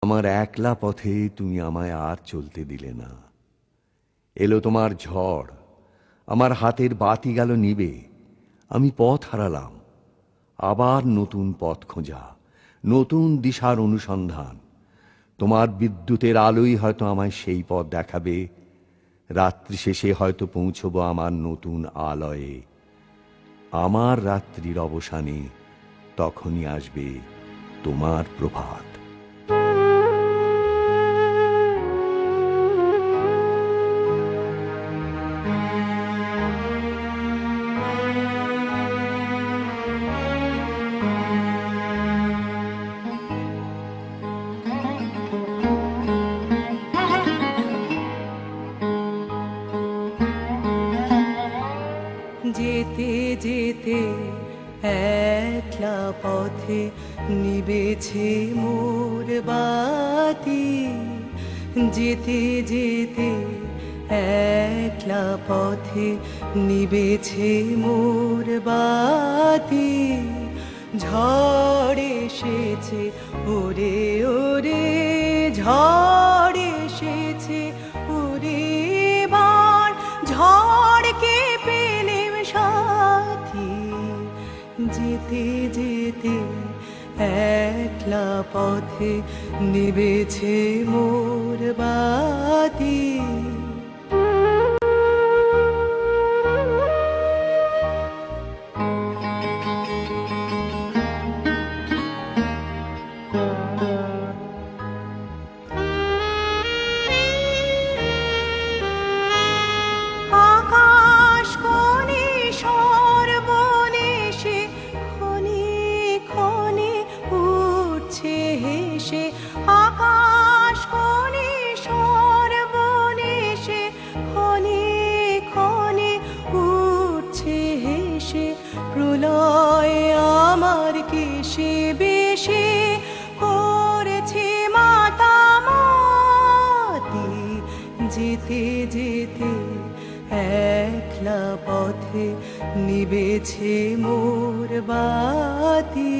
আমার একলা পথে তুমি আমায় আর চলতে দিলে না। এলো তোমার ঝড়, আমার হাতের বাতি গেল নিবে। আমি পথ হারালাম, আবার নতুন পথ খোঁজা, নতুন দিশার অনুসন্ধান। তোমার বিদ্যুতের আলোই হয়তো আমায় সেই পথ দেখাবে। রাত্রি শেষে হয়তো পৌঁছবো আমার নতুন আলয়ে। আমার রাত্রির অবসানে তখনই আসবে তোমার প্রভাত। যেতে যেতে একলা পথে নিবেছে মোর বাতি। যেতে যেতে একলা পথে নিবেছে মোর বাতি। ঝড় এসেছে ওরে ওরে, ঝড় এসেছে ওরে বার, ঝড়কে পেলেম সাথী। যেতে যেতে একলা পথে নিবেছে মোর বাতি। আকাশ কোণে সর্বনেশে ক্ষণে ক্ষণে উঠছে হেসে। আকাশ কোণে সর্বনেশে ক্ষণে ক্ষণে উঠছে হেসে। প্রলয় আমার কেশে বেশে করেছে মাতামাতি। যেতে যেতে একলা পথে নিবেছে মোর বাতি।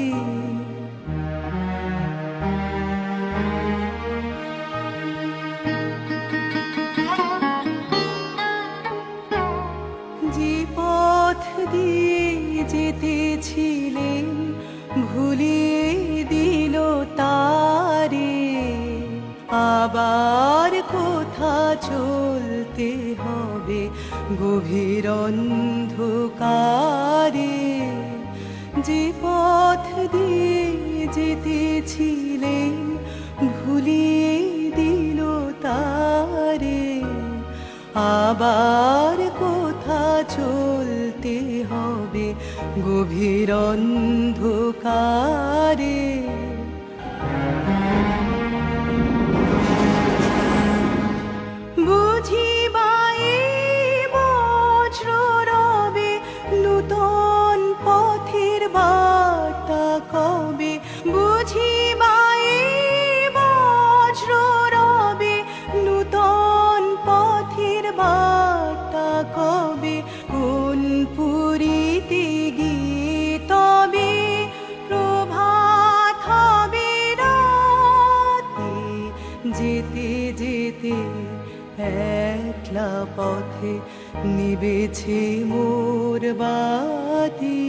যে পথ দিয়ে যেতেছিলেন ভুলিয়ে দিল তারে। আবার কোথা চলতে হবে গভীর অন্ধকারে। যে পথ দিয়ে যেতেছিলেন ভুলিয়ে দিল তারে। আবার কোথা চলতে হবে গভীর অন্ধকারে। বুঝিবাই বজ্র রবে নূতন পথের বার্তা কবে। বুঝিবাই বজ্র রবে নূতন পথের বার্তা কবে। কোন পুরীতে গিয়ে তবে প্রভাত হবে রাতে। যেতে যেতে একলা পথে নিবেছে মোর বাতি।